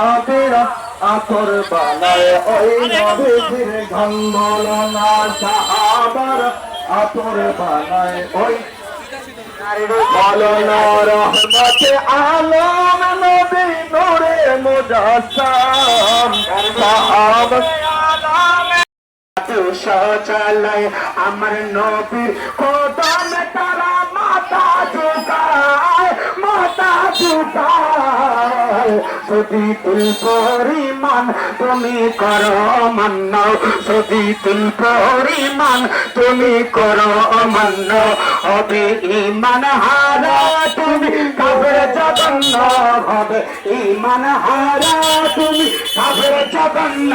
আবির আতর বানায় ওই নবীজির গান বলো না সাহাবার আতর বানায় ওই বলো না রহমতে আলম নবী নূরে মুজাসসাম সাহাবা চালায় আমার নবীর কদমে তারা মাথা ঝুঁকায় যদি তুল পরিমাণ তুমি করো মান্য যদি তুল পরিমাণ তুমি করো মান্য হবে ইমান হারা তুমি কাফের জঘন্য হবে ইমান হারা তুমি কাফের জঘন্য